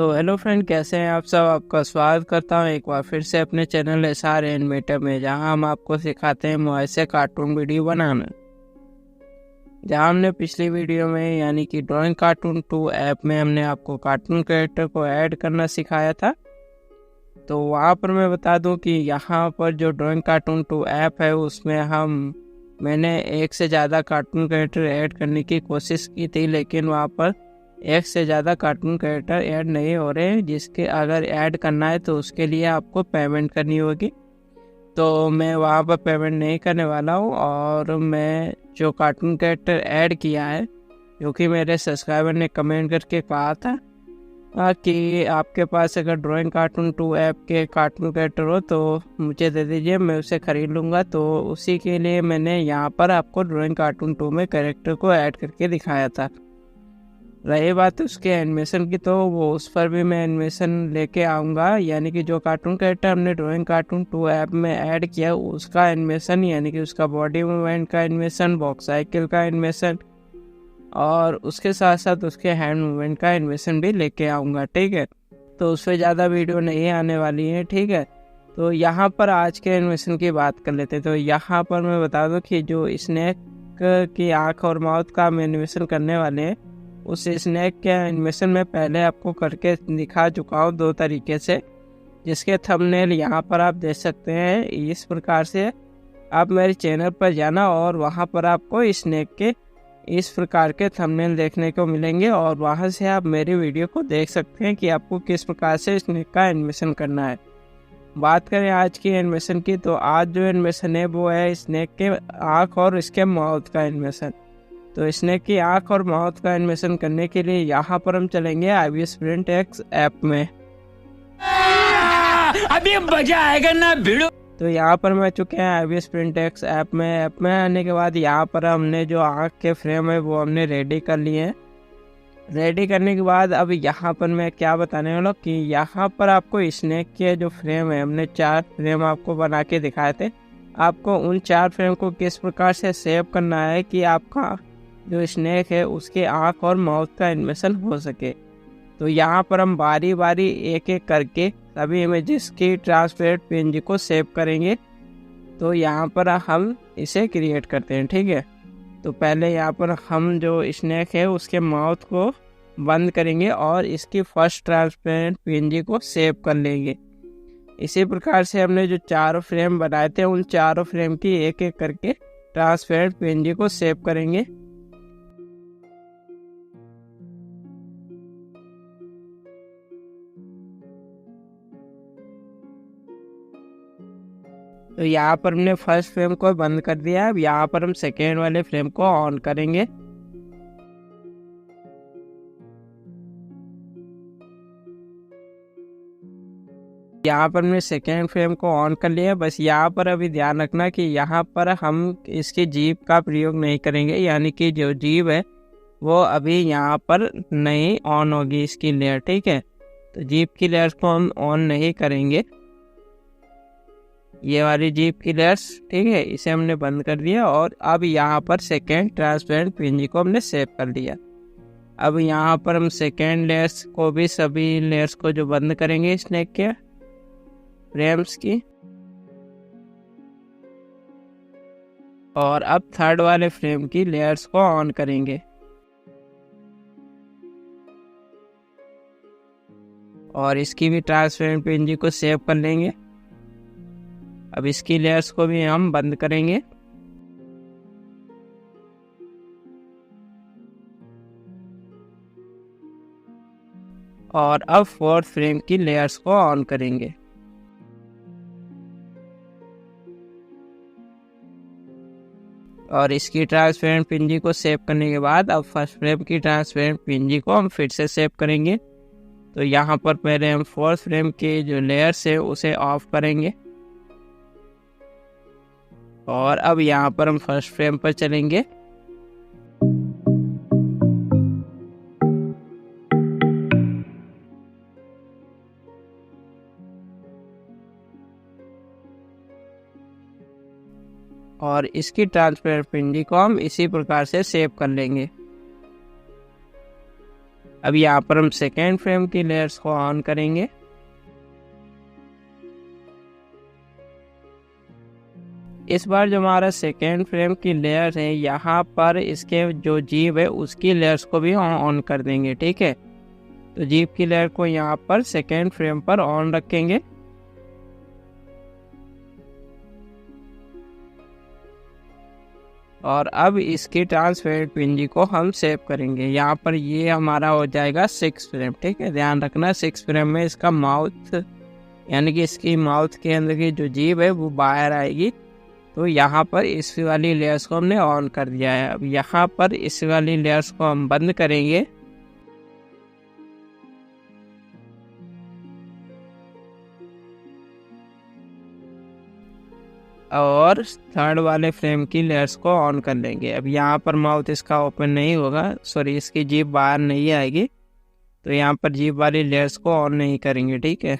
तो hello friend, कैसे हैं आप सब। आपका स्वागत करता हूं एक बार फिर से अपने चैनल SR एनिमेटर में, जहां हम आपको सिखाते हैं मोबाइल से कार्टून वीडियो बनाना। जहां हमने पिछली वीडियो में यानी कि ड्राइंग कार्टून 2 ऐप में हमने आपको कार्टून कैरेक्टर को ऐड करना सिखाया था। तो वहां पर मैं बता दूं कि यहां पर जो ड्राइंग कार्टून 2 ऐप है उसमें मैंने एक से ज़्यादा कार्टून कैरेक्टर ऐड करने की कोशिश की थी, लेकिन वहाँ पर एक से ज़्यादा कार्टून कैरेक्टर ऐड नहीं हो रहे हैं, जिसके अगर ऐड करना है तो उसके लिए आपको पेमेंट करनी होगी। तो मैं वहाँ पर पेमेंट नहीं करने वाला हूँ, और मैं जो कार्टून कैरेक्टर ऐड किया है, क्योंकि मेरे सब्सक्राइबर ने कमेंट करके कहा था कि आपके पास अगर ड्राइंग कार्टून 2 ऐप के कार्टून कैरेक्टर हो तो मुझे दे दीजिए, मैं उसे खरीद लूँगा। तो उसी के लिए मैंने यहाँ पर आपको ड्राइंग कार्टून 2 में कैरेक्टर को ऐड करके दिखाया था। रही बात उसके एनिमेशन की, तो वो उस पर भी मैं एनिमेशन लेके आऊँगा, यानी कि जो कार्टून कैरेक्टर हमने ड्राइंग कार्टून 2 ऐप में ऐड किया उसका एनिमेशन, यानी कि उसका बॉडी मूवमेंट का एनिमेशन, बॉक्स साइकिल का एनिमेशन, और उसके साथ साथ उसके हैंड मूवमेंट का एनिमेशन भी लेके आऊँगा। ठीक है, तो उससे ज़्यादा वीडियो नहीं आने वाली है। ठीक है, तो यहाँ पर आज के एनिमेशन की बात कर लेते हैं। तो यहाँ पर मैं बता दूँ कि जो स्नैक की आँख और माउथ का हम एनिमेशन करने वाले हैं, उस स्नैक के एनिमेशन में पहले आपको करके दिखा चुका हूँ 2 तरीके से, जिसके थंबनेल यहाँ पर आप देख सकते हैं। इस प्रकार से आप मेरे चैनल पर जाना और वहाँ पर आपको स्नैक के इस प्रकार के थंबनेल देखने को मिलेंगे, और वहाँ से आप मेरी वीडियो को देख सकते हैं कि आपको किस प्रकार से स्नैक का एनिमेशन करना है। बात करें आज की एनिमेशन की, तो आज जो एनिमेशन है वो है स्नैक के आँख और इसके माउथ का एनिमेशन। तो स्नैक की आँख और माउथ का एनिमेशन करने के लिए यहाँ पर हम चलेंगे IVS Print X ऐप में। अभी मजा आएगा ना भिड़ो। तो यहाँ पर मैं चुके हैं IVS Print X ऐप में। ऐप में आने के बाद यहाँ पर हमने जो आँख के फ्रेम है वो हमने रेडी कर लिए हैं। रेडी करने के बाद अब यहाँ पर मैं क्या बताने वाला हूँ कि यहाँ पर आपको स्नैक के जो फ्रेम है, हमने 4 फ्रेम आपको बना के दिखाए थे। आपको उन 4 फ्रेम को किस प्रकार से सेव करना है कि आपका जो स्नैक है उसके आँख और माउथ का एनिमेशन हो सके। तो यहाँ पर हम बारी बारी एक एक करके सभी इमेजेस की ट्रांसपेरेंट PNG को सेव करेंगे। तो यहाँ पर हम इसे क्रिएट करते हैं। ठीक है, तो पहले यहाँ पर हम जो स्नैक है उसके माउथ को बंद करेंगे और इसकी फर्स्ट ट्रांसपेरेंट PNG को सेव कर लेंगे। इसी प्रकार से हमने जो 4 फ्रेम बनाए थे उन 4 फ्रेम की एक एक करके ट्रांसपेरेंट PNG को सेव करेंगे। तो यहाँ पर हमने फर्स्ट फ्रेम को बंद कर दिया है। अब यहाँ पर हम सेकेंड वाले फ्रेम को ऑन करेंगे। यहाँ पर हमने सेकेंड फ्रेम को ऑन कर लिया। बस यहाँ पर अभी ध्यान रखना कि यहाँ पर हम इसकी जीभ का प्रयोग नहीं करेंगे, यानी कि जो जीभ है वो अभी यहाँ पर नहीं ऑन होगी इसकी लेयर। ठीक है, तो जीभ की लेयर्स को हम ऑन नहीं करेंगे, ये वाली जीप की लेयर्स। ठीक है, इसे हमने बंद कर दिया और अब यहाँ पर सेकेंड ट्रांसपेरेंट PNG को हमने सेव कर लिया। अब यहाँ पर हम सेकेंड लेयर्स को भी, सभी लेयर्स को जो बंद करेंगे स्नैक के फ्रेम्स की, और अब थर्ड वाले फ्रेम की लेयर्स को ऑन करेंगे और इसकी भी ट्रांसपेरेंट PNG को सेव कर लेंगे। अब इसकी लेयर्स को भी हम बंद करेंगे और अब फोर्थ फ्रेम की लेयर्स को ऑन करेंगे। और इसकी ट्रांसपेरेंट PNG को सेव करने के बाद अब फर्स्ट फ्रेम की ट्रांसपेरेंट PNG को हम फिर से सेव करेंगे। तो यहाँ पर पहले हम फोर्थ फ्रेम के जो लेयर्स है उसे ऑफ करेंगे, और अब यहाँ पर हम फर्स्ट फ्रेम पर चलेंगे। और इसकी ट्रांसपेरेंट PNG को हम इसी प्रकार से सेव कर लेंगे। अब यहाँ पर हम सेकेंड फ्रेम की लेयर्स को ऑन करेंगे। इस बार जो हमारा सेकेंड फ्रेम की लेयर है, यहाँ पर इसके जो जीभ है उसकी लेयर्स को भी ऑन कर देंगे। ठीक है, तो जीभ की लेयर को यहाँ पर सेकेंड फ्रेम पर ऑन रखेंगे। और अब इसकी ट्रांसपेरेंट पिंजी को हम सेव करेंगे। यहाँ पर ये हमारा हो जाएगा 6 फ्रेम। ठीक है, ध्यान रखना 6 फ्रेम में इसका माउथ यानी कि इसकी माउथ के अंदर की जो जीभ है वो बाहर आएगी। तो यहाँ पर इस वाली लेयर्स को हमने ऑन कर दिया है। अब यहाँ पर इस वाली लेयर्स को हम बंद करेंगे और थर्ड वाले फ्रेम की लेयर्स को ऑन कर लेंगे। अब यहाँ पर माउथ इसका ओपन नहीं होगा, सॉरी इसकी जीभ बाहर नहीं आएगी, तो यहाँ पर जीभ वाली लेयर्स को ऑन नहीं करेंगे। ठीक है,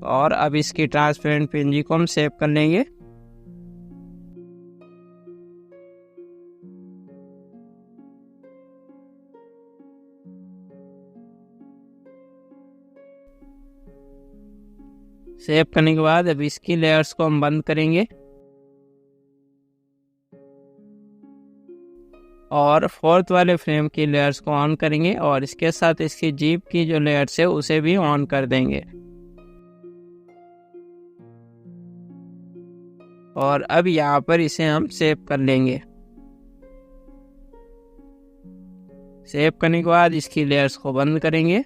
और अब इसकी ट्रांसपेरेंट पिंजी को हम सेव कर लेंगे। सेव करने के बाद अब इसकी लेयर्स को हम बंद करेंगे और फोर्थ वाले फ्रेम की लेयर्स को ऑन करेंगे और इसके साथ इसकी जीभ की जो लेयर्स है उसे भी ऑन कर देंगे। और अब यहाँ पर इसे हम सेव कर लेंगे। सेव करने के बाद इसकी लेयर्स को बंद करेंगे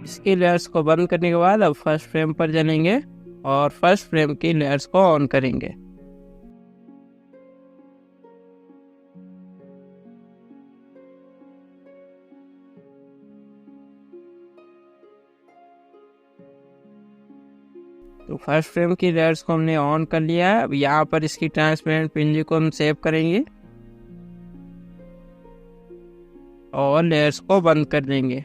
इसकी लेयर्स को बंद करने के बाद अब फर्स्ट फ्रेम पर चलेंगे और फर्स्ट फ्रेम की लेयर्स को ऑन करेंगे। तो फर्स्ट फ्रेम की लेयर्स को हमने ऑन कर लिया है। अब यहाँ पर इसकी ट्रांसपेरेंट पिंजी को हम सेव करेंगे और लेयर्स को बंद कर देंगे।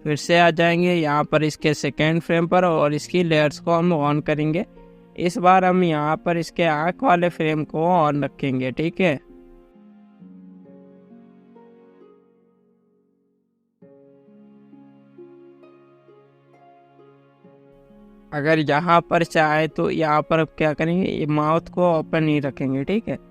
फिर से आ जाएंगे यहाँ पर इसके सेकेंड फ्रेम पर और इसकी लेयर्स को हम ऑन करेंगे। इस बार हम यहाँ पर इसके आँख वाले फ्रेम को ऑन रखेंगे। ठीक है, अगर यहाँ पर चाहे तो यहाँ पर अब क्या करेंगे, ये माउथ को ओपन ही रखेंगे। ठीक है,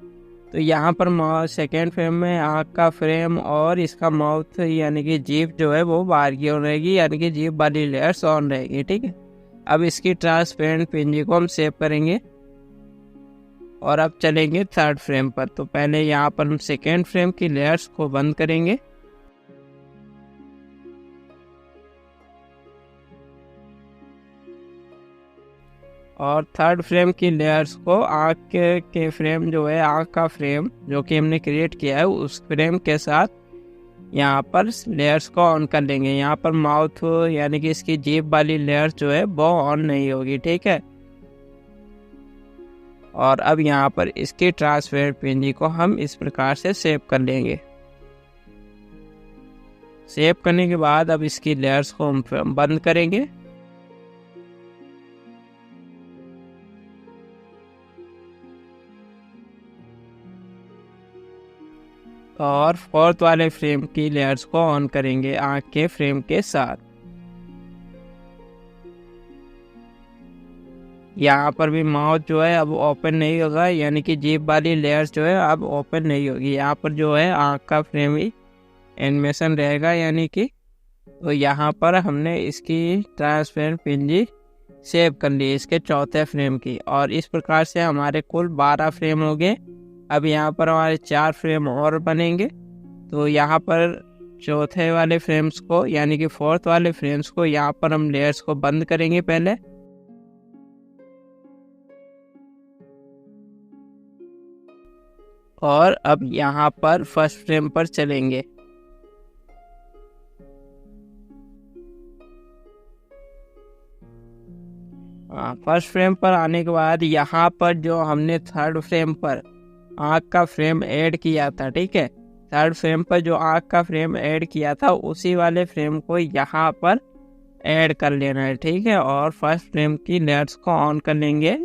तो यहाँ पर सेकेंड फ्रेम में आँख का फ्रेम और इसका माउथ यानी कि जीभ जो है वो बाहर की ओर रहेगी, यानी कि जीभ वाली लेयर्स ऑन रहेगी। ठीक है, अब इसकी ट्रांसपेरेंट पिंजी को हम सेव करेंगे और अब चलेंगे थर्ड फ्रेम पर। तो पहले यहाँ पर हम सेकेंड फ्रेम की लेयर्स को बंद करेंगे और थर्ड फ्रेम की लेयर्स को आँख के फ्रेम जो है, आँख का फ्रेम जो कि हमने क्रिएट किया है उस फ्रेम के साथ यहाँ पर लेयर्स को ऑन कर लेंगे। यहाँ पर माउथ यानी कि इसकी जीभ वाली लेयर्स जो है वो ऑन नहीं होगी। ठीक है, और अब यहाँ पर इसकी ट्रांसपेरेंट पिंजी को हम इस प्रकार से सेव कर लेंगे। सेव करने के बाद अब इसकी लेयर्स को हम बंद करेंगे और फोर्थ वाले फ्रेम की लेयर्स को ऑन करेंगे आँख के फ्रेम के साथ। यहाँ पर भी माउथ जो है अब ओपन नहीं होगा, यानी कि जीभ वाली लेयर्स जो है अब ओपन नहीं होगी। यहाँ पर जो है आँख का फ्रेम ही एनिमेशन रहेगा, यानी कि तो यहाँ पर हमने इसकी ट्रांसपेरेंट पिंजी सेव कर ली इसके चौथे फ्रेम की। और इस प्रकार से हमारे कुल 12 फ्रेम हो गए। अब यहाँ पर हमारे 4 फ्रेम और बनेंगे। तो यहाँ पर चौथे वाले फ्रेम्स को यानी कि फोर्थ वाले फ्रेम्स को यहाँ पर हम लेयर्स को बंद करेंगे पहले, और अब यहाँ पर फर्स्ट फ्रेम पर चलेंगे। हाँ, फर्स्ट फ्रेम पर आने के बाद यहाँ पर जो हमने थर्ड फ्रेम पर आँख का फ्रेम ऐड किया था, ठीक है, थर्ड फ्रेम पर जो आँख का फ्रेम ऐड किया था उसी वाले फ्रेम को यहाँ पर ऐड कर लेना है, ठीक है। और फर्स्ट फ्रेम की लेयर्स को ऑन कर लेंगे।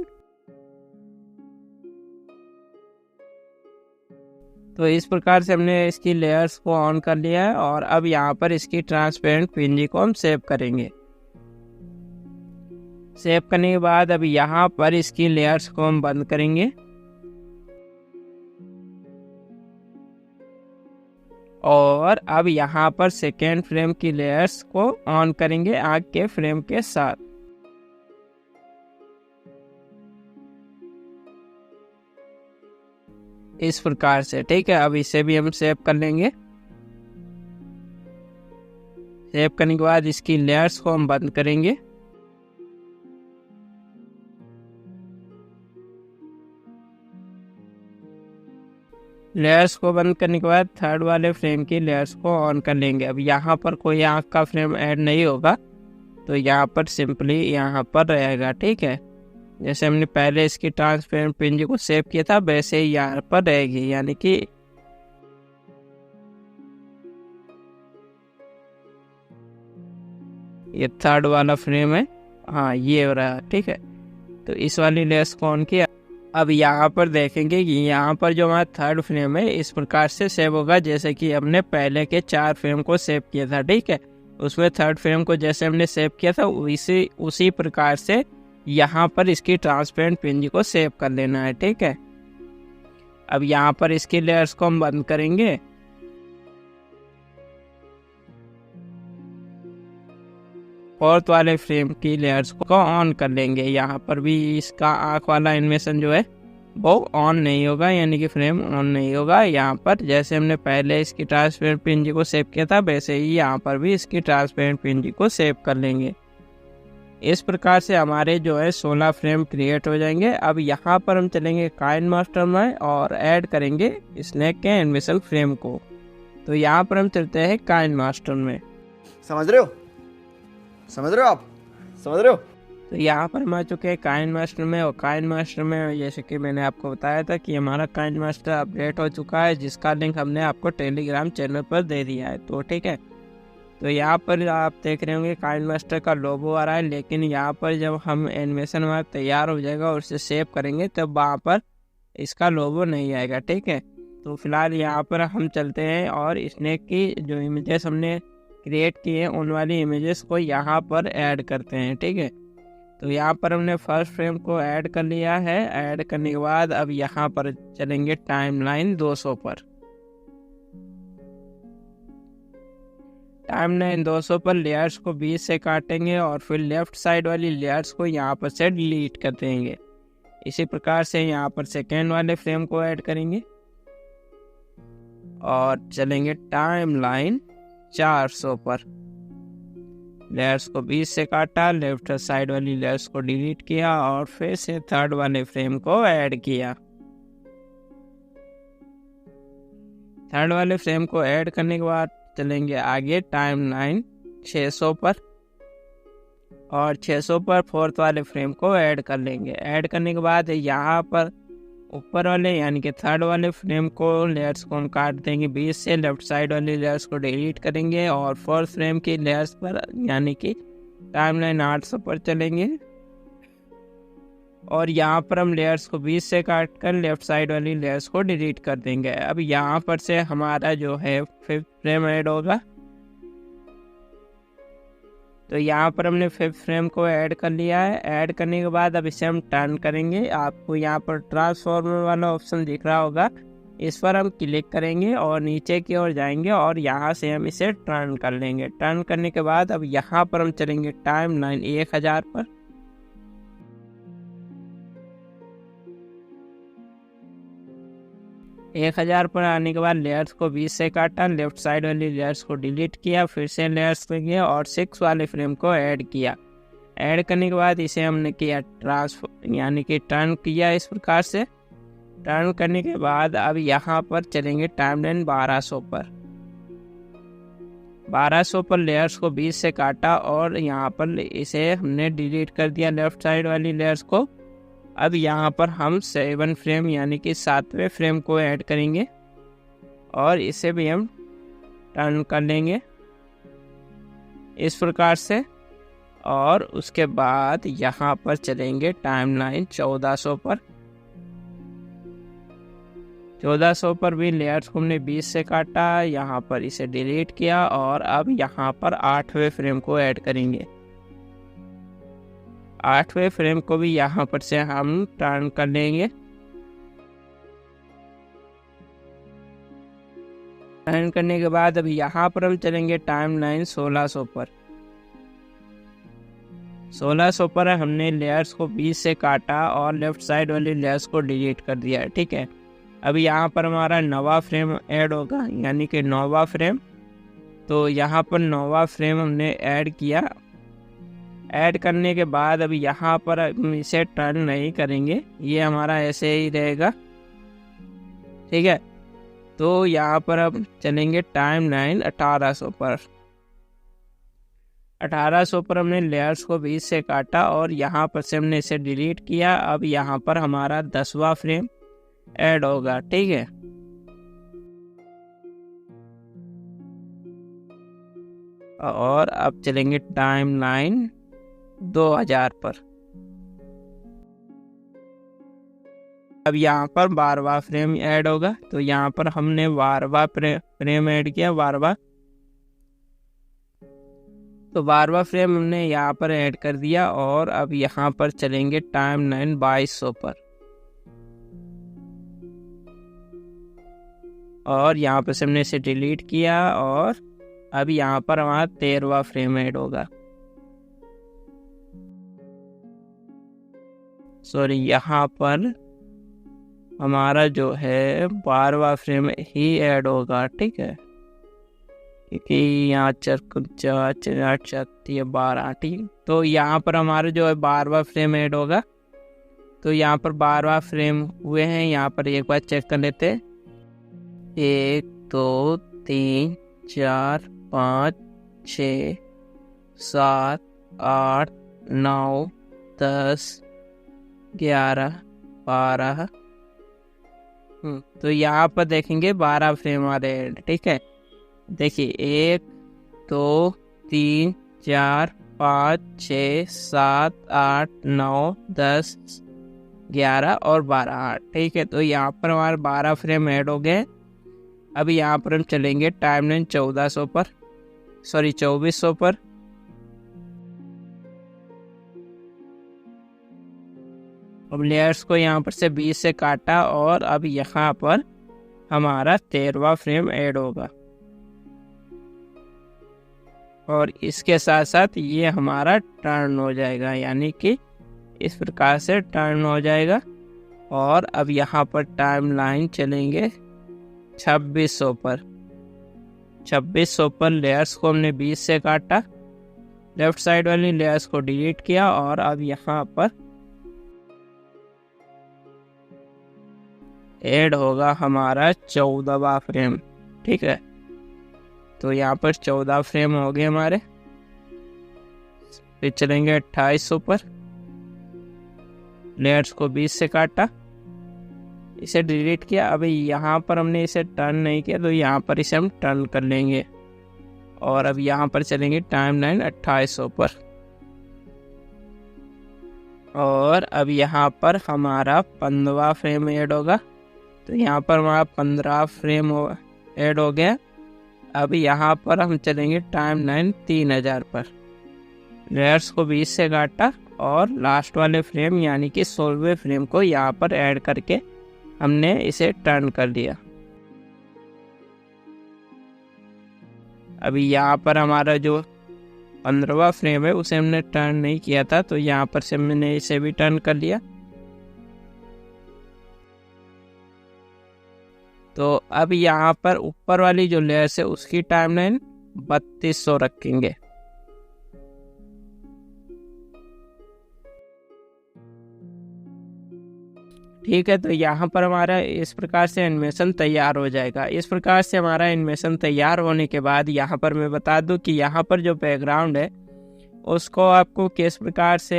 तो इस प्रकार से हमने इसकी लेयर्स को ऑन कर लिया है और अब यहाँ पर इसकी ट्रांसपेरेंट पीएनजी को हम सेव करेंगे। सेव करने के बाद अब यहाँ पर इसकी लेयर्स को हम बंद करेंगे और अब यहाँ पर सेकेंड फ्रेम की लेयर्स को ऑन करेंगे आग के फ्रेम के साथ। इस प्रकार से, ठीक है। अब इसे भी हम सेव कर लेंगे। सेव करने के बाद इसकी लेयर्स को हम बंद करेंगे लेयर्स को बंद करने के बाद थर्ड वाले फ्रेम की लेयर्स को ऑन कर लेंगे। अब यहाँ पर कोई आँख का फ्रेम ऐड नहीं होगा, तो यहाँ पर सिंपली यहाँ पर रहेगा, ठीक है। जैसे हमने पहले इसकी ट्रांसपेरेंट पीएनजी को सेव किया था वैसे ही यहाँ पर रहेगी, यानी कि ये थर्ड वाला फ्रेम है, हाँ ये हो रहा है, ठीक है। तो इस वाली लेयर्स को ऑन किया। अब यहाँ पर देखेंगे कि यहाँ पर जो हमारा थर्ड फ्रेम है इस प्रकार से सेव होगा जैसे कि हमने पहले के 4 फ्रेम को सेव किया था, ठीक है। उसमें थर्ड फ्रेम को जैसे हमने सेव किया था उसी प्रकार से यहाँ पर इसकी ट्रांसपेरेंट पीएनजी को सेव कर लेना है, ठीक है। अब यहाँ पर इसकी लेयर्स को हम बंद करेंगे फोर्थ वाले फ्रेम की लेयर्स को ऑन कर लेंगे। यहाँ पर भी इसका आँख वाला एनिमेशन जो है वो ऑन नहीं होगा, यानी कि फ्रेम ऑन नहीं होगा। यहाँ पर जैसे हमने पहले इसकी ट्रांसपेरेंट पीएनजी को सेव किया था वैसे ही यहाँ पर भी इसकी ट्रांसपेरेंट पीएनजी को सेव कर लेंगे। इस प्रकार से हमारे जो है 16 फ्रेम क्रिएट हो जाएंगे। अब यहाँ पर हम चलेंगे काइनमास्टर में और ऐड करेंगे स्नेक के एनिमेशन फ्रेम को। तो यहाँ पर हम चलते हैं काइनमास्टर में। समझ रहे हो आप समझ रहे हो। तो यहाँ पर हम आ चुके हैं काइनमास्टर में। और काइनमास्टर में जैसे कि मैंने आपको बताया था कि हमारा काइनमास्टर अपडेट हो चुका है, जिसका लिंक हमने आपको टेलीग्राम चैनल पर दे दिया है, तो ठीक है। तो यहाँ पर आप देख रहे होंगे काइनमास्टर का लोगो आ रहा है, लेकिन यहाँ पर जब हम एनिमेशन हमारा तैयार हो जाएगा और उसे सेव करेंगे तब वहाँ पर इसका लोगो नहीं आएगा, ठीक है। तो फिलहाल यहाँ पर हम चलते हैं और स्नेक की जो इमेजेस हमने क्रिएट किए उन वाली इमेजेस को यहाँ पर ऐड करते हैं, ठीक है। तो यहाँ पर हमने फर्स्ट फ्रेम को ऐड कर लिया है। ऐड करने के बाद अब यहाँ पर चलेंगे टाइमलाइन 200 पर। टाइमलाइन 200 पर लेयर्स को 20 से काटेंगे और फिर लेफ्ट साइड वाली लेयर्स को यहाँ पर से डिलीट कर देंगे। इसी प्रकार से यहाँ पर सेकेंड वाले फ्रेम को ऐड करेंगे और चलेंगे टाइमलाइन 400 पर। लेयर्स को 20 से काटा, लेफ्ट साइड वाली लेयर्स को डिलीट किया और फिर से थर्ड वाले फ्रेम को ऐड किया। थर्ड वाले फ्रेम को ऐड करने के बाद चलेंगे आगे टाइमलाइन 600 पर और 600 पर फोर्थ वाले फ्रेम को ऐड कर लेंगे। ऐड करने के बाद यहाँ पर ऊपर वाले यानी कि थर्ड वाले फ्रेम को लेयर्स को हम काट देंगे 20 से, लेफ्ट साइड वाली लेयर्स को डिलीट करेंगे और फोर्थ फ्रेम की लेयर्स पर यानी कि टाइमलाइन 800 पर चलेंगे और यहाँ पर हम लेयर्स को 20 से काट कर लेफ्ट साइड वाली लेयर्स को डिलीट कर देंगे। अब यहाँ पर से हमारा जो है फिफ्थ फ्रेम ऐड होगा। तो यहाँ पर हमने फिफ्थ फ्रेम को ऐड कर लिया है। ऐड करने के बाद अब इसे हम टर्न करेंगे। आपको यहाँ पर ट्रांसफॉर्मर वाला ऑप्शन दिख रहा होगा, इस पर हम क्लिक करेंगे और नीचे की ओर जाएंगे और यहाँ से हम इसे टर्न कर लेंगे। टर्न करने के बाद अब यहाँ पर हम चलेंगे टाइमलाइन 1000 पर। एक 1000 पर आने के बाद लेयर्स को 20 से काटा, लेफ्ट साइड वाली लेयर्स को डिलीट किया, फिर से लेयर्स पे गया और 6 वाले फ्रेम को ऐड किया। ऐड करने के बाद इसे हमने किया ट्रांसफर यानी कि टर्न किया। इस प्रकार से टर्न करने के बाद अब यहाँ पर चलेंगे टाइमलाइन 1200 पर। 1200 पर लेयर्स को 20 से काटा और यहाँ पर इसे हमने डिलीट कर दिया लेफ्ट साइड वाली लेयर्स को। अब यहाँ पर हम 7 फ्रेम यानी कि 7वें फ्रेम को ऐड करेंगे और इसे भी हम टर्न कर लेंगे इस प्रकार से। और उसके बाद यहाँ पर चलेंगे टाइमलाइन 1400 पर। 1400 पर भी लेयर्स को हमने 20 से काटा, यहाँ पर इसे डिलीट किया और अब यहाँ पर 8वें फ्रेम को ऐड करेंगे। 8वें फ्रेम को भी यहाँ पर से हम टर्न कर लेंगे। टर्न करने के बाद अभी यहाँ पर हम चलेंगे टाइमलाइन 1600 पर। 1600 पर हमने लेयर्स को 20 से काटा और लेफ्ट साइड वाली लेयर्स को डिलीट कर दिया, ठीक है। अभी यहाँ पर हमारा नवा फ्रेम ऐड होगा यानी कि 9वां फ्रेम। तो यहाँ पर 9वां फ्रेम हमने ऐड किया। ऐड करने के बाद अभी यहाँ पर हम इसे टर्न नहीं करेंगे, ये हमारा ऐसे ही रहेगा, ठीक है। तो यहाँ पर अब चलेंगे टाइमलाइन 1800 पर। 1800 पर हमने लेयर्स को 20 से काटा और यहाँ पर से हमने इसे डिलीट किया। अब यहाँ पर हमारा 10वां फ्रेम ऐड होगा, ठीक है। और अब चलेंगे टाइमलाइन 2000 पर। अब यहाँ पर 12वां फ्रेम ऐड होगा। तो यहाँ पर हमने 12वां फ्रेम ऐड किया, 12वां। तो 12वां फ्रेम हमने यहाँ पर ऐड कर दिया और अब यहाँ पर चलेंगे टाइमलाइन 2200 पर। और यहाँ पर से हमने इसे डिलीट किया और अब यहाँ पर हमारा 13वां फ्रेम ऐड होगा। सॉरी, यहाँ पर हमारा जो है 12वां फ्रेम ही ऐड होगा, ठीक है, क्योंकि यहाँ 12, ठीक। तो यहाँ पर हमारा जो है 12वां फ्रेम ऐड होगा। तो यहाँ पर 12वां फ्रेम हुए हैं, यहाँ पर एक बार चेक कर लेते हैं। 1 2 3 4 5 6 7 8 9 10 11 12। तो यहाँ पर देखेंगे 12 फ्रेम आ रहे हैं, ठीक है। देखिए 1 2 3 4 5 6 7 8 9 10 11 और 12, ठीक है। तो यहाँ पर हमारे 12 फ्रेम ऐड हो गए। अब यहाँ पर हम चलेंगे टाइमलाइन 2400 पर। अब लेयर्स को यहाँ पर से 20 से काटा और अब यहाँ पर हमारा 13वां फ्रेम ऐड होगा और इसके साथ साथ ये हमारा टर्न हो जाएगा, यानी कि इस प्रकार से टर्न हो जाएगा। और अब यहाँ पर टाइमलाइन चलेंगे 2600 पर। 2600 पर लेयर्स को हमने 20 से काटा, लेफ्ट साइड वाली लेयर्स को डिलीट किया और अब यहाँ पर ऐड होगा हमारा 14वां फ्रेम, ठीक है। तो यहाँ पर 14 फ्रेम हो गए हमारे। फिर चलेंगे 2800 पर। लेयर्स को 20 से काटा, इसे डिलीट किया। अभी यहाँ पर हमने इसे टर्न नहीं किया, तो यहाँ पर इसे हम टर्न कर लेंगे और अब यहाँ पर चलेंगे टाइमलाइन 2800 पर। और अब यहाँ पर हमारा 15वां फ्रेम ऐड होगा। तो यहाँ पर हमारा 15 फ्रेम ऐड हो गया। अब यहाँ पर हम चलेंगे टाइमलाइन 3000 पर। लेयर्स को 20 से काटा और लास्ट वाले फ्रेम यानी कि 16वें फ्रेम को यहाँ पर ऐड करके हमने इसे टर्न कर दिया। अभी यहाँ पर हमारा जो 15वां फ्रेम है उसे हमने टर्न नहीं किया था, तो यहाँ पर से मैंने इसे भी टर्न कर लिया। तो अब यहाँ पर ऊपर वाली जो लेयर है उसकी टाइमलाइन 3200 रखेंगे। ठीक है, तो यहाँ पर हमारा इस प्रकार से एनिमेशन तैयार हो जाएगा। इस प्रकार से हमारा एनिमेशन तैयार होने के बाद यहाँ पर मैं बता दूँ कि यहाँ पर जो बैकग्राउंड है उसको आपको किस प्रकार से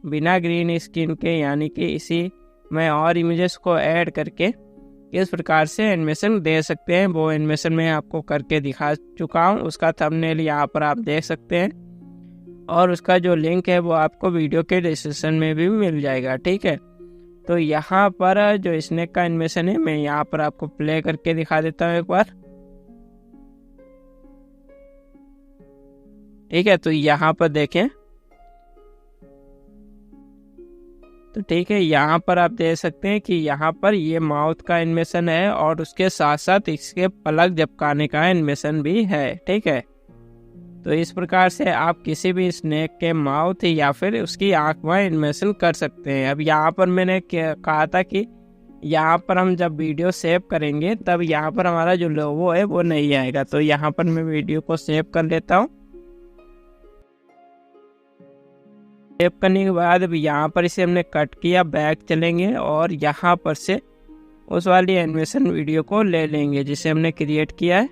बिना ग्रीन स्क्रीन के यानी कि इसी में और इमेजेस को ऐड करके किस प्रकार से एनिमेशन दे सकते हैं, वो एनिमेशन मैं आपको करके दिखा चुका हूँ। उसका थंबनेल यहाँ पर आप देख सकते हैं और उसका जो लिंक है वो आपको वीडियो के डिस्क्रिप्शन में भी मिल जाएगा। ठीक है, तो यहाँ पर जो स्नेक का एनिमेशन है मैं यहाँ पर आपको प्ले करके दिखा देता हूँ एक बार। ठीक है, तो यहाँ पर देखें, तो ठीक है, यहाँ पर आप देख सकते हैं कि यहाँ पर ये माउथ का एनिमेशन है और उसके साथ साथ इसके पलक झपकाने का एनिमेशन भी है। ठीक है, तो इस प्रकार से आप किसी भी स्नेक के माउथ या फिर उसकी आंख में एनिमेशन कर सकते हैं। अब यहाँ पर मैंने कहा था कि यहाँ पर हम जब वीडियो सेव करेंगे तब यहाँ पर हमारा जो लोगो है वो नहीं आएगा। तो यहाँ पर मैं वीडियो को सेव कर लेता हूँ। सेव करने के बाद अब यहाँ पर इसे हमने कट किया, बैक चलेंगे और यहाँ पर से उस वाली एनिमेशन वीडियो को ले लेंगे जिसे हमने क्रिएट किया है।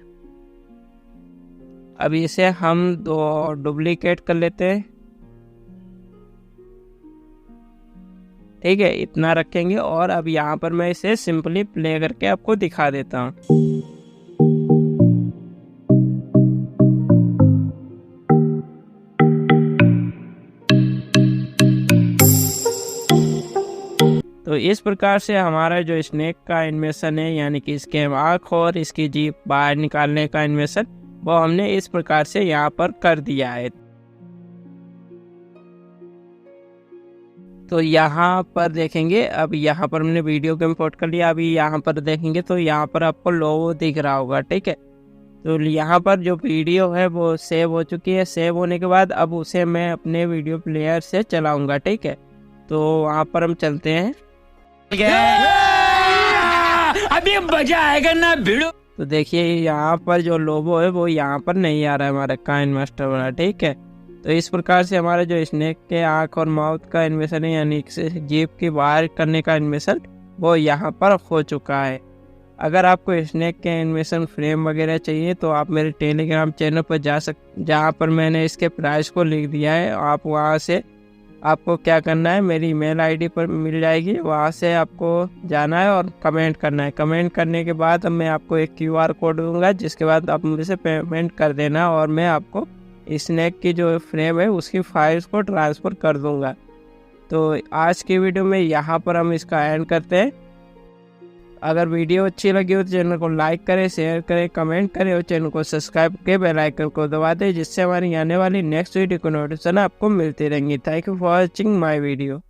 अब इसे हम डुप्लीकेट कर लेते हैं। ठीक है, इतना रखेंगे और अब यहाँ पर मैं इसे सिंपली प्ले करके आपको दिखा देता हूँ। तो इस प्रकार से हमारा जो स्नेक का एनिमेशन है यानी कि इसके आँख और इसकी जीभ बाहर निकालने का एनिमेशन वो हमने इस प्रकार से यहाँ पर कर दिया है। तो यहाँ पर देखेंगे, अब यहाँ पर हमने वीडियो को इंपोर्ट कर लिया। अभी यहाँ पर देखेंगे तो यहाँ पर आपको लोगो दिख रहा होगा। ठीक है, तो यहाँ पर जो वीडियो है वो सेव हो चुकी है। सेव होने के बाद अब उसे मैं अपने वीडियो प्लेयर से चलाऊंगा। ठीक है, तो वहाँ पर हम चलते हैं। अभी मजा आएगा ना भिड़ो। तो देखिए यहाँ पर जो लोगो है वो यहाँ पर नहीं आ रहा है हमारा काइन मास्टर वाला। ठीक है, तो इस प्रकार से हमारा जो स्नेक के आँख और माउथ का एनिमेशन है यानी जीभ की बाहर करने का एनिमेशन वो यहाँ पर हो चुका है। अगर आपको स्नेक के एनिमेशन फ्रेम वगैरह चाहिए तो आप मेरे टेलीग्राम चैनल पर जा जहाँ पर मैंने इसके प्राइस को लिख दिया है। आप वहाँ से आपको क्या करना है, मेरी ईमेल आईडी पर मिल जाएगी, वहाँ से आपको जाना है और कमेंट करना है। कमेंट करने के बाद अब मैं आपको एक QR कोड दूंगा जिसके बाद आप मुझे पेमेंट कर देना और मैं आपको स्नेक की जो फ्रेम है उसकी फाइल्स को ट्रांसफ़र कर दूंगा। तो आज की वीडियो में यहाँ पर हम इसका एंड करते हैं। अगर वीडियो अच्छी लगी हो तो चैनल को लाइक करें, शेयर करें, कमेंट करें और चैनल को सब्सक्राइब के बेल आइकन को दबा दें जिससे हमारी आने वाली नेक्स्ट वीडियो की नोटिफिकेशन आपको मिलती रहेंगी। Thank you for watching my video.